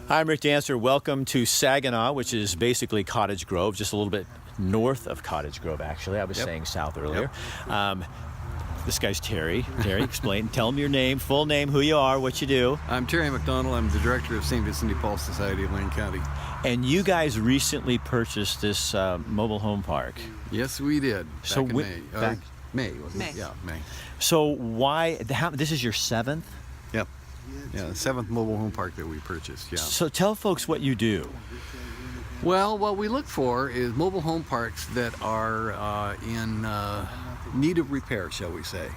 I'm Rick Dancer. Welcome to Saganaw, which is basically Cottage Grove, just a little bit north of Cottage Grove, actually. I was saying south earlier. This guy's Terry. Terry, explain. Tell him your name, full name, who you are, what you do. I'm Terry McDonald. I'm the director of St. Vincent de Paul Society of Lane County. And you guys recently purchased this mobile home park. Yes, we did. So back in May. May, wasn't May. it? Yeah, May. So why, this is your seventh? Yep. Yeah, the seventh mobile home park that we purchased, yeah. So tell folks what you do. Well, what we look for is mobile home parks that are in need of repair, shall we say.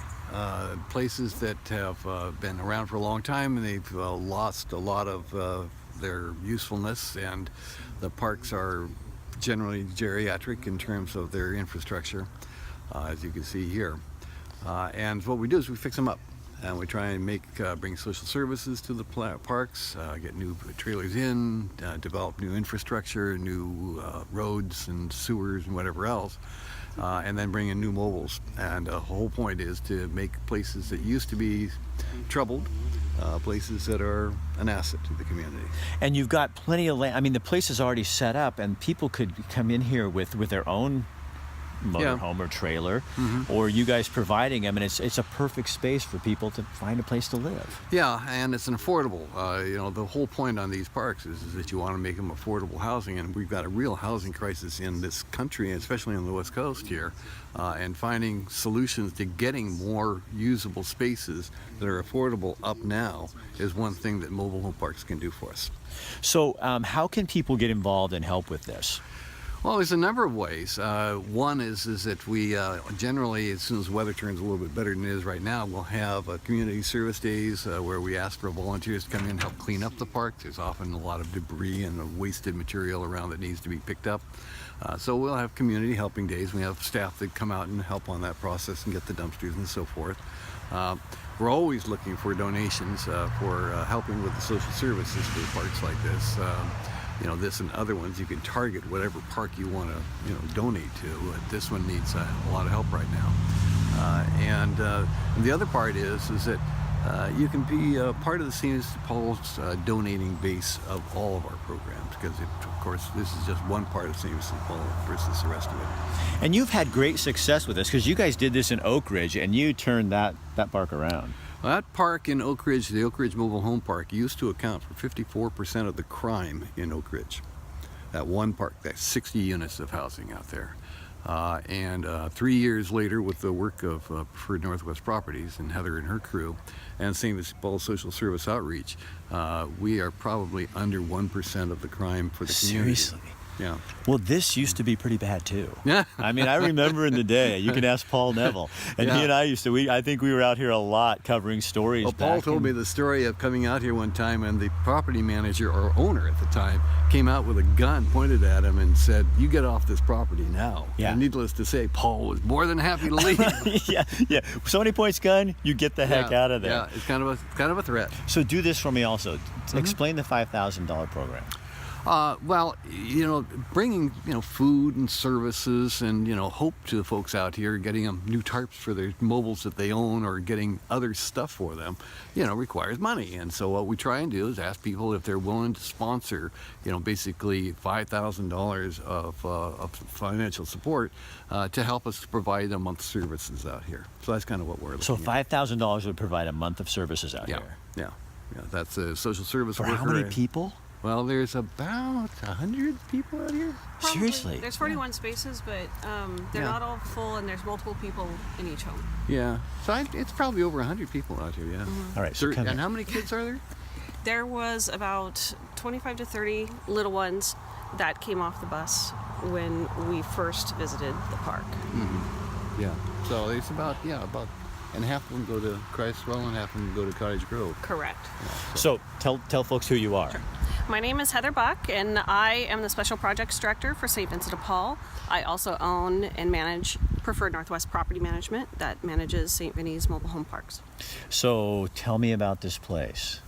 Places that have been around for a long time and they've lost a lot of their usefulness, and the parks are generally geriatric in terms of their infrastructure, as you can see here. And what we do is we fix them up. And we try and bring social services to the parks, get new trailers in, develop new infrastructure, new roads and sewers and whatever else, and then bring in new mobiles. And the whole point is to make places that used to be troubled, places that are an asset to the community. And you've got plenty of land. I mean, the place is already set up, and people could come in here with their own motorhome or trailer, or you guys providing them, and it's a perfect space for people to find a place to live. Yeah, and it's an affordable. The whole point on these parks is that you want to make them affordable housing, and we've got a real housing crisis in this country, especially on the West Coast here, and finding solutions to getting more usable spaces that are affordable up now is one thing that mobile home parks can do for us. So how can people get involved and help with this? Well, there's a number of ways. One is that we generally, as soon as the weather turns a little bit better than it is right now, we'll have community service days where we ask for volunteers to come in and help clean up the park. There's often a lot of debris and wasted material around that needs to be picked up. So we'll have community helping days. We have staff that come out and help on that process and get the dumpsters and so forth. We're always looking for donations for helping with the social services for parks like this. This and other ones, you can target whatever park you want to, donate to. This one needs a lot of help right now. And the other part is that you can be part of the St. Vincent de Paul's donating base of all of our programs, because of course this is just one part of St. Vincent de Paul versus the rest of it. And you've had great success with this, because you guys did this in Oak Ridge and you turned that park around. Well, that park in Oak Ridge, the Oak Ridge Mobile Home Park, used to account for 54% of the crime in Oak Ridge. That one park, that's 60 units of housing out there. And 3 years later, with the work of Preferred Northwest Properties and Heather and her crew, and St. Vincent de Paul Social Service Outreach, we are probably under 1% of the crime for the community. Seriously? Yeah. Well, this used to be pretty bad too. Yeah. I mean, I remember in the day, you can ask Paul Neville, and he and I I think we were out here a lot covering stories. Well, Paul told me the story of coming out here one time, and the property manager, or owner at the time, came out with a gun, pointed at him, and said, "You get off this property now." Yeah. And needless to say, Paul was more than happy to leave. yeah. Somebody points gun, you get the heck out of there. Yeah, it's kind of a threat. So do this for me also. Explain the $5,000 program. Well, bringing, food and services and, hope to the folks out here, getting them new tarps for their mobiles that they own, or getting other stuff for them, requires money. And so what we try and do is ask people if they're willing to sponsor, basically $5,000 of financial support to help us provide a month's services out here. So that's kind of what we're looking at. So $5,000 would provide a month of services out here. Yeah. That's a social service For worker. how many people? Well, there's about 100 people out here. Probably. Seriously? There's 41 spaces, but they're not all full, and there's multiple people in each home. Yeah, so it's probably over 100 people out here, yeah. All right, so and how many kids are there? There was about 25 to 30 little ones that came off the bus when we first visited the park. Mm-hmm. Yeah, so it's about, and half of them go to Christwell and half of them go to Cottage Grove. Correct. Yeah, So tell folks who you are. Sure. My name is Heather Buck, and I am the Special Projects Director for St. Vincent de Paul. I also own and manage Preferred Northwest Property Management that manages St. Vinny's mobile home parks. So tell me about this place.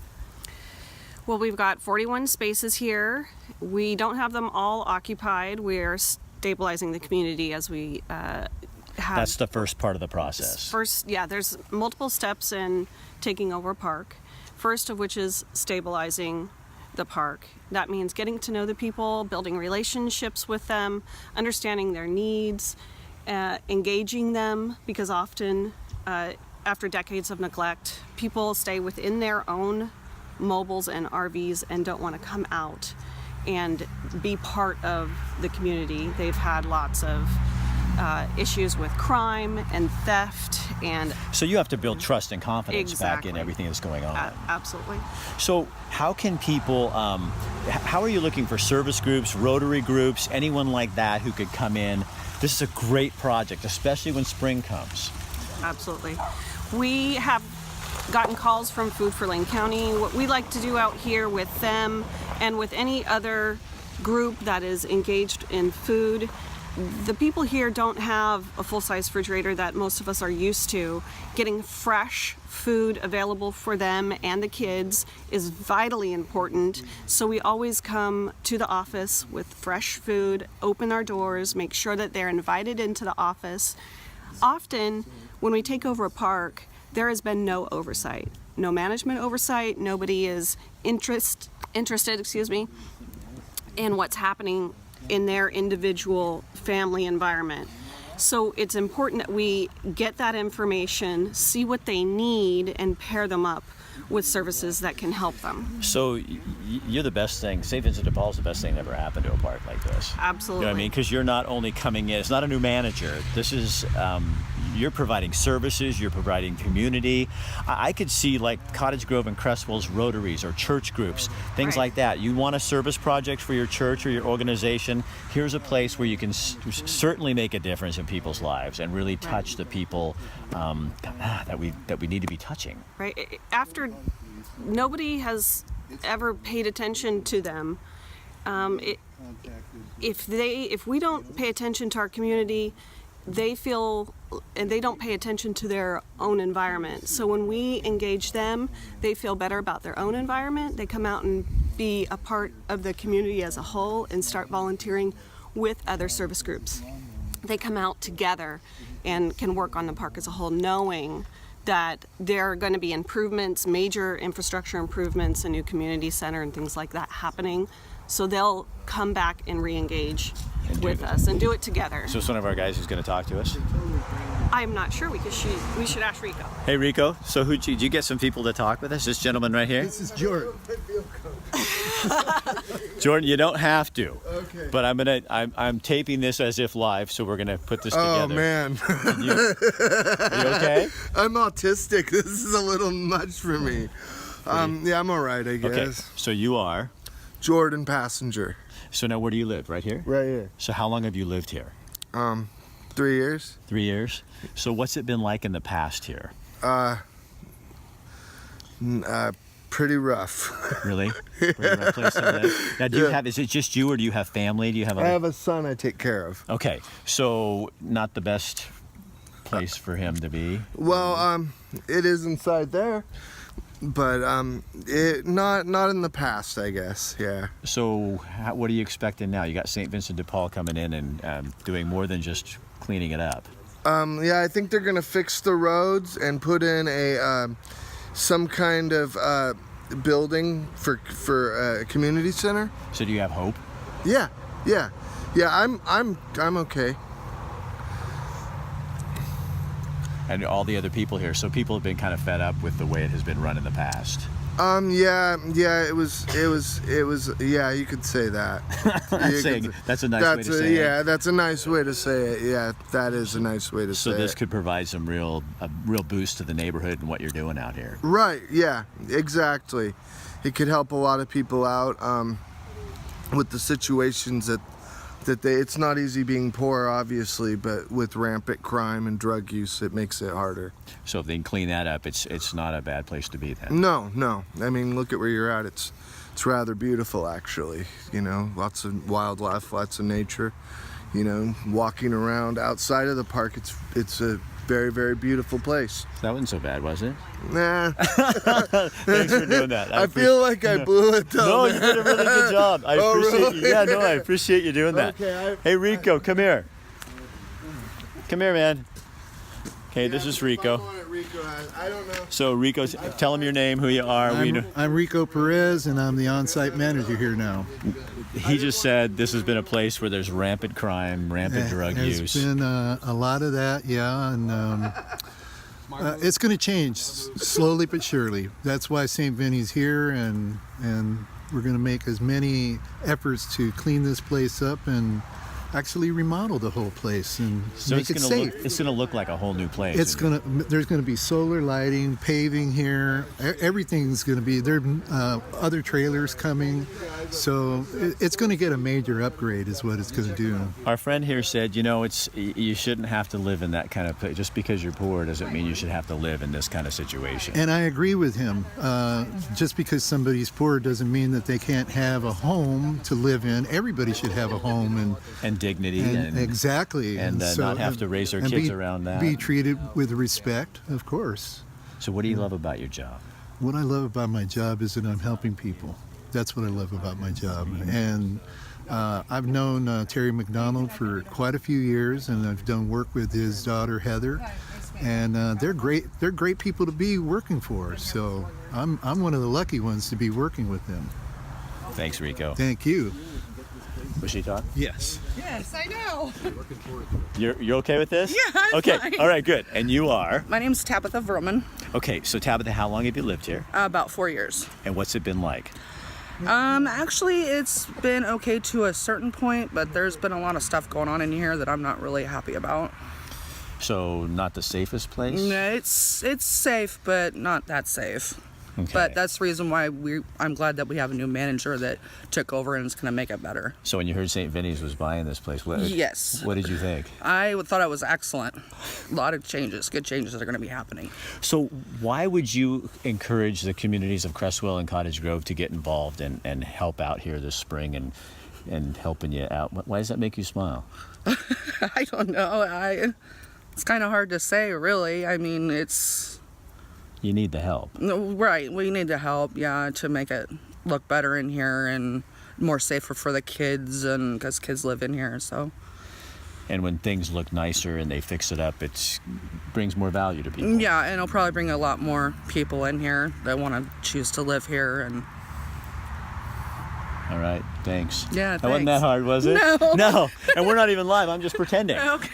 Well, we've got 41 spaces here. We don't have them all occupied. We're stabilizing the community as we have. That's the first part of the process. There's multiple steps in taking over a park. First of which is stabilizing the park. That means getting to know the people, building relationships with them, understanding their needs, engaging them, because often after decades of neglect, people stay within their own mobiles and RVs and don't want to come out and be part of the community. They've had lots of issues with crime and theft, and So you have to build trust and confidence back in Exactly. everything that's going on. Absolutely. So how can people, how are you looking for service groups, Rotary groups, anyone like that who could come in? This is a great project, especially when spring comes. Absolutely. We have gotten calls from Food for Lane County. What we like to do out here with them and with any other group that is engaged in food, the people here don't have a full-size refrigerator that most of us are used to. Getting fresh food available for them and the kids is vitally important. So we always come to the office with fresh food, open our doors, make sure that they're invited into the office. Often, when we take over a park, there has been no oversight, no management oversight. Nobody is interested, in what's happening in their individual family environment. So it's important that we get that information, see what they need, and pair them up with services that can help them. So you're the best thing, St. Vincent de Paul is the best thing that ever happened to a park like this. Absolutely. You know what I mean? Because you're not only coming in, it's not a new manager. This is, you're providing services, you're providing community. I could see like Cottage Grove and Crestwell's Rotaries or church groups, things Right. like that. You want a service project for your church or your organization, here's a place where you can certainly make a difference in people's lives and really touch the people that we need to be touching. Right? After nobody has ever paid attention to them, if we don't pay attention to our community, they feel, and they don't pay attention to their own environment. So when we engage them, they feel better about their own environment. They come out and be a part of the community as a whole and start volunteering with other service groups. They come out together and can work on the park as a whole, knowing that there are going to be improvements, major infrastructure improvements, a new community center and things like that happening. So they'll come back and re-engage with us and do it together. So it's one of our guys who's going to talk to us. I'm not sure, we should ask Rico. Hey Rico, so did you get some people to talk with us? This gentleman right here? This is Jordan. Jordan, you don't have to. Okay. But I'm taping this as if live, so we're gonna put this Oh together. man, Are you okay? I'm autistic. This is a little much for me. Yeah, I'm all right, I guess. Okay. So you are. Jordan Passenger. So now where do you live? Right here? Right here. So how long have you lived here? 3 years. 3 years. So what's it been like in the past here? Pretty rough. Really? Pretty rough place to live. Now, do you have? Is it just you, or do you have family? Do you have? I have a son I take care of. Okay, so not the best place for him to be. Well, it is inside there, but it not in the past, I guess. Yeah. So what are you expecting now? You got St. Vincent de Paul coming in and doing more than just cleaning it up. Yeah, I think they're gonna fix the roads and put in a some kind of building for a community center. So do you have hope? Yeah. I'm okay. And all the other people here. So people have been kind of fed up with the way it has been run in the past. Yeah, it was, yeah, you could say that. That's a nice way to say it. Yeah, that's a nice way to say it. Yeah, that is a nice way to say it. So this could provide some real boost to the neighborhood and what you're doing out here. Right, yeah, exactly. It could help a lot of people out with the situations that it's not easy being poor, obviously, but with rampant crime and drug use, it makes it harder. So if they can clean that up, it's not a bad place to be then. No. I mean, look at where you're at. It's rather beautiful, actually. You know, lots of wildlife, lots of nature. You know, walking around outside of the park, it's a very, very beautiful place. That wasn't so bad, was it? Nah. Thanks for doing that. I feel like I blew it though. No, man. you did a really good job. I Oh, appreciate really? you. Yeah, no, I appreciate you doing that. Okay, Hey Rico, come here. Come here, man. Okay, this is Rico. If I'm on it, Rico, I don't know. So Rico, tell him your name, who you are. I'm Rico Perez, and I'm the on-site manager here now. He just said this has been a place where there's rampant crime, rampant drug use. There's been a lot of that, yeah, and it's going to change slowly but surely. That's why St. Vinny's here, and we're going to make as many efforts to clean this place up and actually remodel the whole place and So make it safe. It's gonna look like a whole new place. There's gonna be solar lighting, paving here. Everything's gonna be there. Other trailers coming, so it's gonna get a major upgrade, is what it's gonna do. Our friend here said, you shouldn't have to live in that kind of place. Just because you're poor doesn't mean you should have to live in this kind of situation. And I agree with him. Just because somebody's poor doesn't mean that they can't have a home to live in. Everybody should have a home And dignity and exactly, and not have to raise their kids around that. Be treated with respect, of course. So what do you love about your job? What I love about my job is that I'm helping people. That's what I love about my job. And I've known Terry McDonald for quite a few years, and I've done work with his daughter Heather, and they're great. They're great people to be working for. So I'm one of the lucky ones to be working with them. Thanks, Rico. Thank you. Was she talking? Yes. Yes, I know. You're okay with this? Yeah, I'm okay. fine. All right, good. And you are? My name's Tabitha Vroman. Okay, so Tabitha, how long have you lived here? About 4 years. And what's it been like? Actually, it's been okay to a certain point, but there's been a lot of stuff going on in here that I'm not really happy about. So not the safest place? No, it's safe, but not that safe. Okay. But that's the reason why I'm glad that we have a new manager that took over and is going to make it better. So when you heard St. Vinny's was buying this place, Yes. What did you think? I thought it was excellent. A lot of changes, good changes that are going to be happening. So why would you encourage the communities of Cresswell and Cottage Grove to get involved and help out here this spring and helping you out? Why does that make you smile? I don't know. It's kind of hard to say, really. I mean, You need the help. right. We need the help, yeah, to make it look better in here and more safer for the kids, and because kids live in here, so. And when things look nicer and they fix it up, it brings more value to people. Yeah, and it'll probably bring a lot more people in here that want to choose to live here. And All right, thanks. Yeah, That wasn't that hard, was it? No. No, and we're not even live. I'm just pretending. Okay.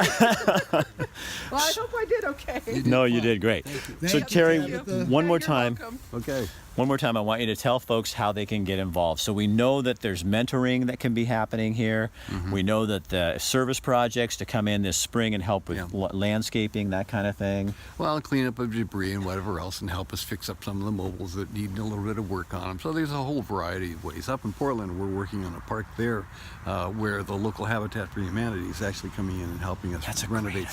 Well, I hope I did okay. No, you did great. So Terry, one more time. Okay. One more time, I want you to tell folks how they can get involved. So we know that there's mentoring that can be happening here. We know that the service projects to come in this spring and help with landscaping, that kind of thing. Well, clean up of debris and whatever else, and help us fix up some of the mobiles that need a little bit of work on them. So there's a whole variety of ways. Up in Portland, we're working on a park there where the local Habitat for Humanity is actually coming in and helping us renovate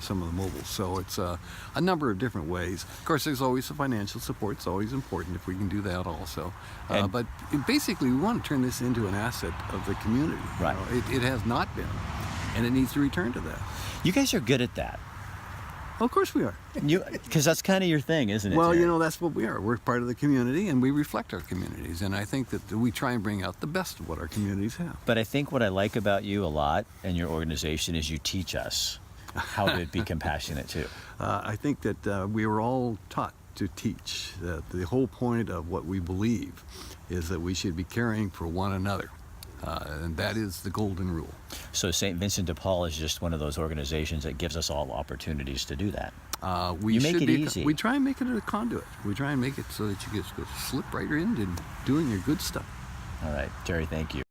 some of the mobiles. So it's a number of different ways. Of course, there's always the financial support. It's always important if we can do that also. But basically, we want to turn this into an asset of the community. Right. You know, it has not been, and it needs to return to that. You guys are good at that. Well, of course we are. Because that's kind of your thing, isn't it? Well, Terry? you know, that's what we are. We're part of the community, and we reflect our communities. And I think that we try and bring out the best of what our communities have. But I think what I like about you a lot and your organization is you teach us how to be compassionate too. I think that we were all taught to teach that the whole point of what we believe is that we should be caring for one another. And that is the golden rule. So St. Vincent de Paul is just one of those organizations that gives us all opportunities to do that. We You make it easy. We try and make it a conduit. We try and make it so that you just go slip right into doing your good stuff. All right, Terry, thank you.